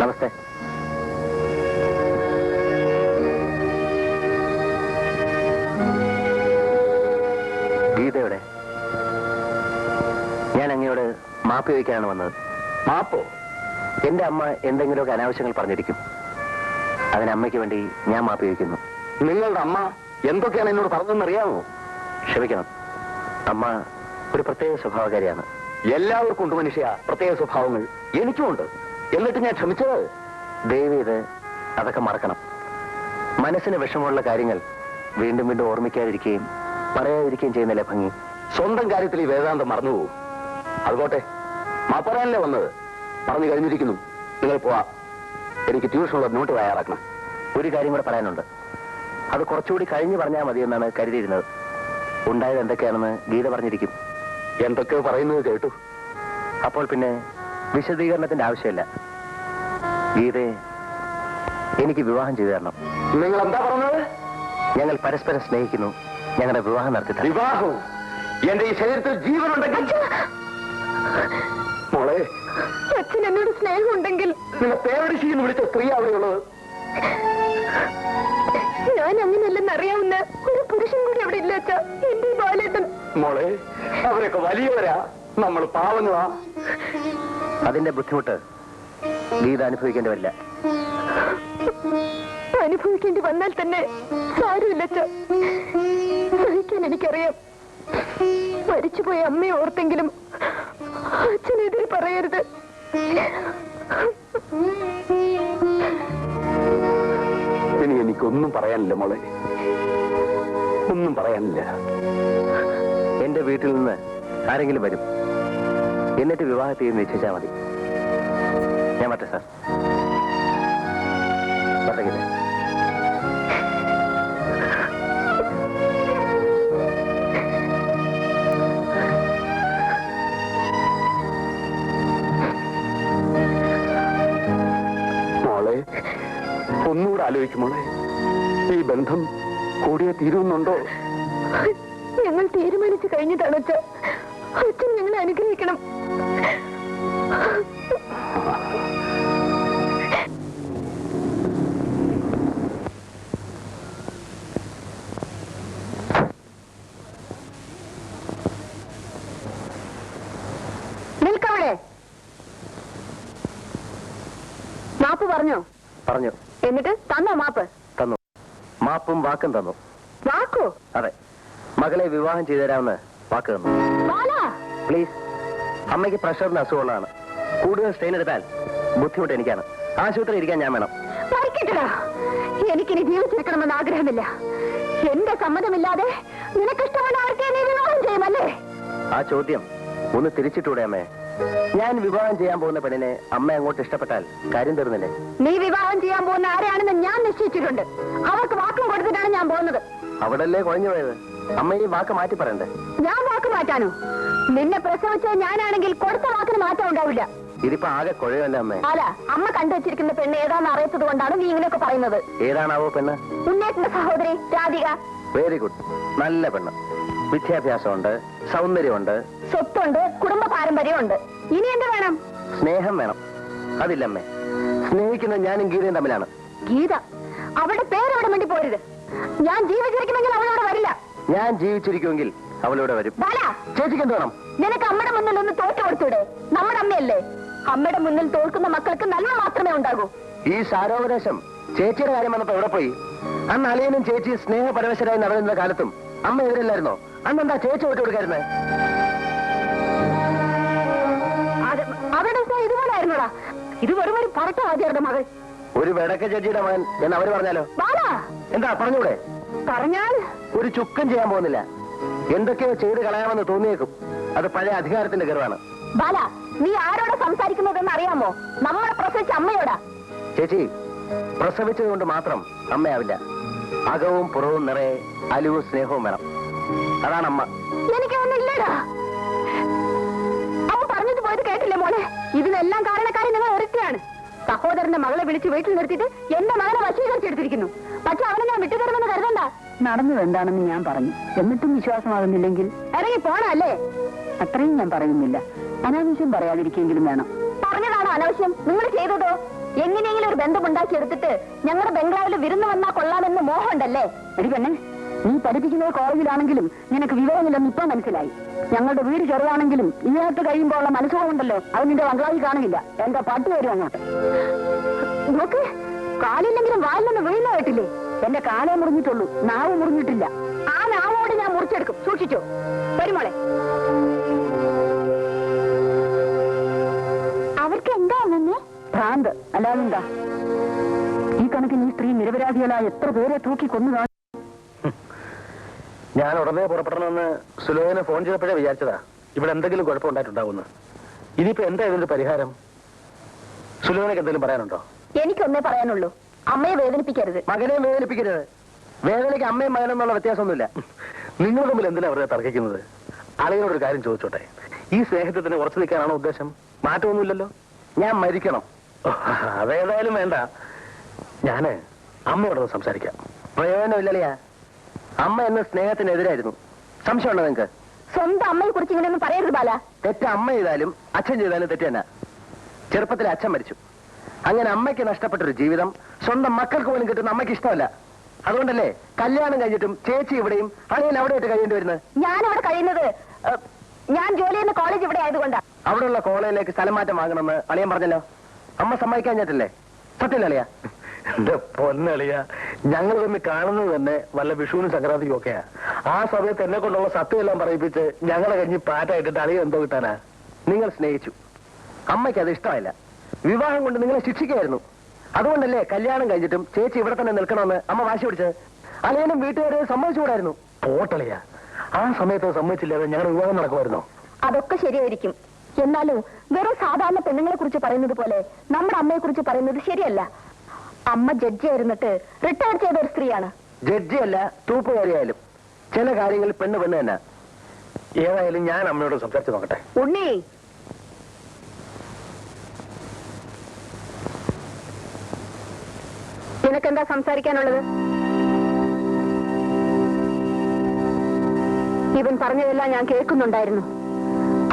നമസ്തേ. ഗീതയുടെ ഞാൻ അങ്ങയോട് മാപ്പ് ചോദിക്കാനാണ് വന്നത്. മാപ്പോ? എന്റെ അമ്മ എന്തെങ്കിലുമൊക്കെ അനാവശ്യങ്ങൾ പറഞ്ഞിരിക്കും. അതിന് അമ്മയ്ക്ക് വേണ്ടി ഞാൻ മാപ്പ് ചോദിക്കുന്നു. നിങ്ങളുടെ അമ്മ എന്തൊക്കെയാണ് എന്നോട് പറഞ്ഞതെന്നറിയാമോ? ക്ഷമിക്കണം, അമ്മ ഒരു പ്രത്യേക സ്വഭാവകാരിയാണ്. എല്ലാവർക്കും ഉണ്ട് മനുഷ്യ പ്രത്യേക സ്വഭാവങ്ങൾ. എനിക്കുമുണ്ട്. എന്നിട്ട് ഞാൻ ക്ഷമിച്ചത്. ദയവ് ഇത് അതൊക്കെ മറക്കണം. മനസ്സിന് വിഷമമുള്ള കാര്യങ്ങൾ വീണ്ടും വീണ്ടും ഓർമ്മിക്കാതിരിക്കുകയും പറയാതിരിക്കുകയും ചെയ്യുന്നില്ല ഭംഗി. സ്വന്തം കാര്യത്തിൽ ഈ വേദാന്തം മറന്നുപോകും. അതുപോട്ടെ, മാപ്പറാനല്ലേ വന്നത്. പറഞ്ഞു കഴിഞ്ഞിരിക്കുന്നു. നിങ്ങൾ പോവാ. എനിക്ക് ട്യൂഷനുള്ള നോട്ട് തയ്യാറാക്കണം. ഒരു കാര്യം കൂടെ പറയാനുണ്ട്. അത് കുറച്ചുകൂടി കഴിഞ്ഞ് പറഞ്ഞാൽ മതി എന്നാണ് കരുതിയിരുന്നത്. ഉണ്ടായത് എന്തൊക്കെയാണെന്ന് ഗീത പറഞ്ഞിരിക്കും. എന്തൊക്കെയോ പറയുന്നത് കേട്ടു. അപ്പോൾ പിന്നെ വിശദീകരണത്തിന്റെ ആവശ്യമില്ല. ഗീതയെ എനിക്ക് വിവാഹം ചെയ്തു തരണം. നിങ്ങൾ എന്താ പറഞ്ഞത്? ഞങ്ങൾ പരസ്പരം സ്നേഹിക്കുന്നു. ഞങ്ങളുടെ വിവാഹം നടത്തി. വിവാഹവും? എന്റെ ഈ ശരീരത്തിൽ ജീവനുണ്ടെങ്കിൽ മോളെ, അച്ഛൻ എന്നോട് സ്നേഹമുണ്ടെങ്കിൽ നിന്നെ പേരടിശി എന്ന് വിളിച്ച സ്ത്രീ അവിടെയുള്ളത്. ഞാൻ അങ്ങനെയല്ലെന്ന് അറിയാവുന്ന ഒരു പുരുഷൻ കൂടി അവിടെ ഇല്ല അച്ഛാ. എന്റെ ബാലേട്ടൻ. മോളെ, അവരൊക്കെ വലിയവരാ, നമ്മൾ പാവങ്ങളാ. അതിന്റെ ബുദ്ധിമുട്ട് ഗീത അനുഭവിക്കേണ്ടി വരില്ല. അനുഭവിക്കേണ്ടി വന്നാൽ തന്നെ സാരമില്ല അച്ഛാ. സഹിക്കാൻ എനിക്കറിയാം. മരിച്ചുപോയ അമ്മയെ ഓർത്തെങ്കിലും അച്ഛനെതിരെ പറയരുത്. ഇനി എനിക്കൊന്നും പറയാനില്ല മോളെ, ഒന്നും പറയാനില്ല. എന്റെ വീട്ടിൽ നിന്ന് ആരെങ്കിലും വരും. എന്നിട്ട് വിവാഹത്തെ നിശ്ചയിച്ചാൽ മതി. ഞാൻ പറ്റേ സാർ. പറ്റകില്ല. മോളെ, ഒന്നുകൂടെ ആലോചിക്കും മോളെ. ഈ ബന്ധം കൂടിയേ തീരുന്നുണ്ടോ? ഞങ്ങൾ തീരുമാനിച്ചു കഴിഞ്ഞതാണ് അച്ഛ. അച്ഛൻ ഞങ്ങളെ അനുഗ്രഹിക്കണം. നിൽക്കവിടെ. മാപ്പ് പറഞ്ഞോ? പറഞ്ഞു. എന്നിട്ട് തന്നോ മാപ്പ്? തന്നു. മാപ്പും വാക്കും തന്നു. വാക്കോ? അതെ, മകളെ വിവാഹം ചെയ്തു തരാമെന്ന് വാക്ക് തന്നു. പ്ലീസ്. അമ്മയ്ക്ക് പ്രഷറിന് അസുഖമുള്ളതാണ്. കൂടുതൽ സ്ട്രെയിൻ എടുത്താൽ ബുദ്ധിമുട്ട് എനിക്കാണ്. ആശുപത്രി ഇരിക്കാൻ ഞാൻ വേണം. എനിക്കിനി ജീവിച്ചിരിക്കണമെന്ന് ആഗ്രഹമില്ല. എന്റെ സമ്മതമില്ലാതെ നിനക്കിഷ്ടമുള്ള ആർക്കെ നീ വിവാഹം ചെയ്യുമല്ലേ? ആ ചോദ്യം ഒന്ന് തിരിച്ചിട്ടൂടെ അമ്മേ? ഞാൻ വിവാഹം ചെയ്യാൻ പോകുന്ന പെണ്ണിനെ അമ്മ അങ്ങോട്ട് ഇഷ്ടപ്പെട്ടാൽ കാര്യം തീർന്നില്ലേ? നീ വിവാഹം ചെയ്യാൻ പോകുന്ന ആരെയാണെന്ന് ഞാൻ നിശ്ചയിച്ചിട്ടുണ്ട്. അവർക്ക് വാക്കും കൊടുത്തിട്ടാണ് ഞാൻ പോകുന്നത്. അവിടല്ലേ കുഴഞ്ഞു പോയത്? അമ്മ ഈ വാക്ക് മാറ്റി പറയണ്ടേ? ഞാൻ വാക്ക് മാറ്റാനോ? നിന്നെ പ്രസവിച്ചത് ഞാനാണെങ്കിൽ കൊടുത്ത വാക്കിന് മാറ്റം ഉണ്ടാവില്ല. ഇതിപ്പോ ആകെ കുഴയല്ലേ അമ്മേ? അല്ല, അമ്മ കണ്ടുവച്ചിരിക്കുന്ന പെണ്ണ് ഏതാണെന്ന് അറിയാത്തത് കൊണ്ടാണ് നീ ഇങ്ങനെയൊക്കെ പറയുന്നത്. ഏതാണാവോ പെണ്ണ്? ഉന്നേറ്റന്റെ സഹോദരി രാധിക. Very good. നല്ല പെണ്ണ്. വിദ്യാഭ്യാസമുണ്ട്, സൗന്ദര്യമുണ്ട്, സ്വത്തുണ്ട്, കുടുംബ പാരമ്പര്യമുണ്ട്. ഇനി എന്ത് വേണം? സ്നേഹം വേണം. അതില്ലമ്മേ. സ്നേഹിക്കുന്ന ഞാനും ഗീതയും തമ്മിലാണ്. ഗീത? അവളുടെ പേരവിടെ വേണ്ടി പോരുത്. ഞാൻ ജീവിച്ചിരിക്കുമെങ്കിൽ അവളോട് വരില്ല. ഞാൻ ജീവിച്ചിരിക്കുമെങ്കിൽ അവളിവിടെ വരും. ചേച്ചിക്ക് എന്ത് വേണം? നിനക്ക് അമ്മയുടെ മുന്നിൽ ഒന്ന് തോറ്റു കൊടുത്തൂടെ? നമ്മുടെ അമ്മയല്ലേ. അമ്മയുടെ മുന്നിൽ തോൽക്കുന്ന മക്കൾക്ക് നന്മ മാത്രമേ ഉണ്ടാകൂ. ഈ സാരോപദേശം ചേച്ചിയുടെ കാര്യം വന്നപ്പോ എവിടെ പോയി? അന്ന് അളിയനും ചേച്ചി സ്നേഹപരവശരായി നടന്നിരുന്ന കാലത്തും അമ്മ എതിരല്ലായിരുന്നോ? അന്നെന്താ ചേച്ചി വിട്ടു കൊടുക്കായിരുന്നേ? അവരുടെ ഇതുപോലെ ആയിരുന്നോടാ. ഇത് വെറും ഒരു പറട്ട ആദ്യരുടെ മകൾ. ഒരു വെടക്ക ചേച്ചിയുടെ മകൻ എന്ന് അവര് പറഞ്ഞാലോ? എന്താ പറഞ്ഞൂടെ? പറഞ്ഞാൽ ഒരു ചുക്കം ചെയ്യാൻ പോകുന്നില്ല. എന്തൊക്കെയോ ചെയ്ത് കളയാമെന്ന് തോന്നിയേക്കും. അത് പഴയ അധികാരത്തിന്റെ ഗർവാണ്. ബാല, നീ ആരോടാ സംസാരിക്കുന്നതെന്ന് അറിയാമോ? നമ്മളെ പ്രസവിച്ച അമ്മയോടാ. ചേച്ചി, പ്രസവിച്ചത് കൊണ്ട് മാത്രം അമ്മയാവില്ല. അകവും പുറവും നിറയെ അലിവും സ്നേഹവും വേണം. അതാണ് അമ്മ. എനിക്കൊന്നും ഇല്ലടാ. അവൻ പറഞ്ഞത് പോയത് കേട്ടില്ലേ മോളെ? ഇതിനെല്ലാം കാരണക്കാരി നിങ്ങൾ ഒരുത്തിയാണ്. സഹോദരന്റെ മകളെ വിളിച്ച് വീട്ടിൽ നിർത്തിയിട്ട് എന്റെ മകളെ വശീകരിച്ചെടുത്തിരിക്കുന്നു. പക്ഷെ അവനെ ഞാൻ വിട്ടുതരുമെന്ന് കരുതണ്ട. നടന്നത് എന്താണെന്ന് ഞാൻ പറഞ്ഞു. എന്നിട്ടും വിശ്വാസമാകുന്നില്ലെങ്കിൽ ഇറങ്ങി പോണല്ലേ? അത്രയും ഞാൻ പറയുന്നില്ല. അനാവശ്യം പറയാതിരിക്കെങ്കിലും വേണം. പറഞ്ഞതാണോ അനാവശ്യം? നിങ്ങൾ ചെയ്തതോ? എങ്ങനെയെങ്കിലും ഒരു ബന്ധമുണ്ടാക്കിയെടുത്തിട്ട് ഞങ്ങളുടെ ബംഗ്ലാവിൽ വിരുന്ന് വന്നാ കൊള്ളാമെന്ന് മോഹമുണ്ടല്ലേ? എടി പെണ്ണെ, നീ പഠിപ്പിക്കുന്നത് കോളേജിലാണെങ്കിലും നിനക്ക് വിവരമില്ലെന്ന് ഇപ്പൊ മനസ്സിലായി. ഞങ്ങളുടെ വീട് ചെറുതാണെങ്കിലും ഇതിനകത്ത് കഴിയുമ്പോൾ ഉള്ള മനസ്സുകൊണ്ടല്ലോ അത് നിന്റെ ബംഗ്ലാവിൽ കാണില്ല. എന്റെ പട്ടി വരും അങ്ങോട്ട്. നോക്ക്, കാലില്ലെങ്കിലും വാലിലൊന്ന് വീഴുന്ന കേട്ടില്ലേ? എന്റെ കാലേ മുറിഞ്ഞിട്ടുള്ളൂ, നാവ് മുറിഞ്ഞിട്ടില്ല. ആ നാവോട് ഞാൻ മുറിച്ചെടുക്കും, സൂക്ഷിച്ചോ. വരുമോളെ. അവർക്ക് എന്താ തന്നെ ഭ്രാന്ത്, അല്ലാതെന്താ? ഈ കണക്കിന് ഈ സ്ത്രീ നിരപരാധികളായ എത്ര പേരെ തൂക്കി കൊന്നു. ഞാൻ ഉടനെ പുറപ്പെടണമെന്ന് സുലോചന ഫോൺ ചെയ്തപ്പോഴേ വിചാരിച്ചതാ ഇവിടെ എന്തെങ്കിലും കുഴപ്പമുണ്ടായിട്ടുണ്ടാവുമെന്ന്. ഇനിയിപ്പോ എന്താ ഇതിന്റെ പരിഹാരം? സുലോചനക്ക് എന്തെങ്കിലും പറയാനുണ്ടോ? എനിക്കൊന്നേ പറയാനുള്ളൂ, അമ്മയെ വേദനിപ്പിക്കരുത്. മകനെ വേദനിപ്പിക്കരുത്. വേദനയ്ക്ക് അമ്മയും മകനെന്നുള്ള വ്യത്യാസമൊന്നുമില്ല. നിങ്ങൾ തമ്മിൽ എന്തിനാ വെറുതെ തർക്കിക്കുന്നത്? അളിയനോടൊരു കാര്യം ചോദിച്ചോട്ടെ, ഈ സ്നേഹത്തിൽ തന്നെ ഉറച്ചു നിൽക്കാനാണോ ഉദ്ദേശം? മാറ്റമൊന്നുമില്ലല്ലോ. ഞാൻ മരിക്കണം. അതേതായാലും വേണ്ട. ഞാന് അമ്മയോടൊന്ന് സംസാരിക്കാം. പ്രയോജനമില്ലല്ലയാ. അമ്മ എന്ന സ്നേഹത്തിനെതിരായിരുന്നു. സംശയമുണ്ടോ നിങ്ങൾക്ക്? സ്വന്തം അമ്മയെ കുറിച്ച് ഇങ്ങനെയൊന്നും പറയരുത് ബാല. തെറ്റ് അമ്മ ചെയ്താലും അച്ഛൻ ചെയ്താലും തെറ്റ് തന്നെ. ചെറുപ്പത്തിൽ അച്ഛൻ മരിച്ചു. അങ്ങനെ അമ്മയ്ക്ക് നഷ്ടപ്പെട്ടൊരു ജീവിതം സ്വന്തം മക്കൾക്ക് പോലും കിട്ടുന്ന അമ്മയ്ക്ക് ഇഷ്ടമല്ല. അതുകൊണ്ടല്ലേ കല്യാണം കഴിഞ്ഞിട്ടും ചേച്ചി ഇവിടെയും അളിയൻ അവിടെ ആയിട്ട് കഴിയേണ്ടി വരുന്നത്. ഞാനിവിടെ കഴിയുന്നത് ഞാൻ ജോലി ചെയ്യുന്ന കോളേജ് ഇവിടെ ആയതുകൊണ്ടാ. അവിടെയുള്ള കോളേജിലേക്ക് സ്ഥലം മാറ്റം വാങ്ങണമെന്ന് അളിയൻ പറഞ്ഞല്ലോ. അമ്മ സമ്മതിക്കാഞ്ഞിട്ടല്ലേ? സത്യല്ലേ അളിയ? എന്റെ പൊന്നളിയ, ഞങ്ങൾ തമ്മിൽ കാണുന്നത് തന്നെ വല്ല വിഷുവിനും സംക്രാന്തിക്കും ഒക്കെയാ. ആ സമയത്ത് എന്നെ കൊണ്ടുള്ള സത്യമെല്ലാം പറയിപ്പിച്ച് ഞങ്ങളെ കഴിഞ്ഞ് പാറ്റായിട്ടിട്ട് അളിയ എന്തോ കിട്ടാനാ? നിങ്ങൾ സ്നേഹിച്ചു, അമ്മയ്ക്ക് അത് ഇഷ്ടമായില്ല. വിവാഹം കൊണ്ട് നിങ്ങളെ ശിക്ഷിക്കായിരുന്നു. അതുകൊണ്ടല്ലേ കല്യാണം കഴിഞ്ഞിട്ടും ചേച്ചി ഇവിടെ തന്നെ നിൽക്കണമെന്ന് അമ്മ വാശി പിടിച്ചത്. അളിയനും വീട്ടുകാരെ സമ്മതിച്ചുകൂടായിരുന്നു. പോട്ടളിയ, ആ സമയത്ത് സമ്മതിച്ചില്ലാതെ ഞങ്ങളുടെ വിവാഹം നടക്കുമായിരുന്നോ? അതൊക്കെ ശരിയായിരിക്കും. എന്നാലും വെറും സാധാരണ പെണ്ണുങ്ങളെ കുറിച്ച് പറയുന്നത് പോലെ നമ്മുടെ അമ്മയെ കുറിച്ച് പറയുന്നത് ശരിയല്ല. അമ്മ ജഡ്ജിയായിരുന്നിട്ട് റിട്ടയർ ചെയ്ത ഒരു സ്ത്രീയാണ്. ജഡ്ജിയല്ല, തൂപ്പുകാരിയായാലും ചില കാര്യങ്ങളിൽ പെണ്ണ് പെണ്ണ് തന്നെ. ഏതായാലും ഞാൻ അമ്മയോട് സംസാരിച്ച് നോക്കട്ടെ. ഉണ്ണി, നിനക്കെന്താ സംസാരിക്കാനുള്ളത്? ഇവൻ പറഞ്ഞതെല്ലാം ഞാൻ കേൾക്കുന്നുണ്ടായിരുന്നു.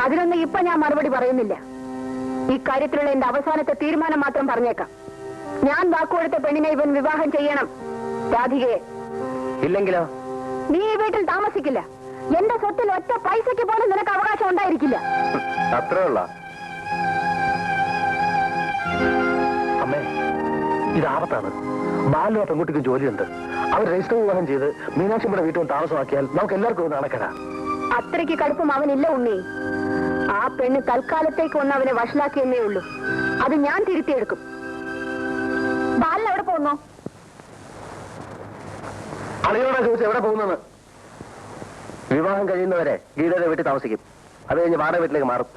അതിനൊന്നും ഇപ്പൊ ഞാൻ മറുപടി പറയുന്നില്ല. ഇക്കാര്യത്തിലുള്ള എന്റെ അവസാനത്തെ തീരുമാനം മാത്രം പറഞ്ഞേക്കാം. ഞാൻ വാക്കുകൊടുത്ത പെണ്ണിനെ ഇവൻ വിവാഹം ചെയ്യണം. രാധികയെ. ഇല്ലെങ്കിലോ? നീ ഈ വീട്ടിൽ താമസിക്കില്ല. എന്റെ സ്വത്തിൽ ഒറ്റ പൈസയ്ക്ക് പോലും നിനക്ക് അവകാശം ഉണ്ടായിരിക്കില്ല. അത്രേ ഉള്ള അമ്മേ, ഇത് ആപത്താണ്. ബാലു ആ പെൺകുട്ടിക്ക് ജോലിയുണ്ട്. അവർ രജിസ്റ്റർ വിവാഹം ചെയ്ത് മീനാക്ഷിയുടെ വീട്ടിൽ താമസമാക്കിയാൽ നമുക്ക് എല്ലാവർക്കും നടക്കണ. അത്രയ്ക്ക് കടുപ്പം അവനില്ല ഉണ്ണി. ആ പെണ്ണ് തൽക്കാലത്തേക്ക് ഒന്ന് അവനെ വഷളാക്കിയെന്നേ ഉള്ളൂ. അത് ഞാൻ തിരുത്തിയെടുക്കും. ബാലൻ എവിടെ പോകുന്നു? അളിയോടാ ചോദിച്ചു എവിടെ പോകുന്നത്. വിവാഹം കഴിയുന്നവരെ ഗീതയുടെ വീട്ടിൽ താമസിക്കും. അത് കഴിഞ്ഞ് വാടക വീട്ടിലേക്ക് മാറും.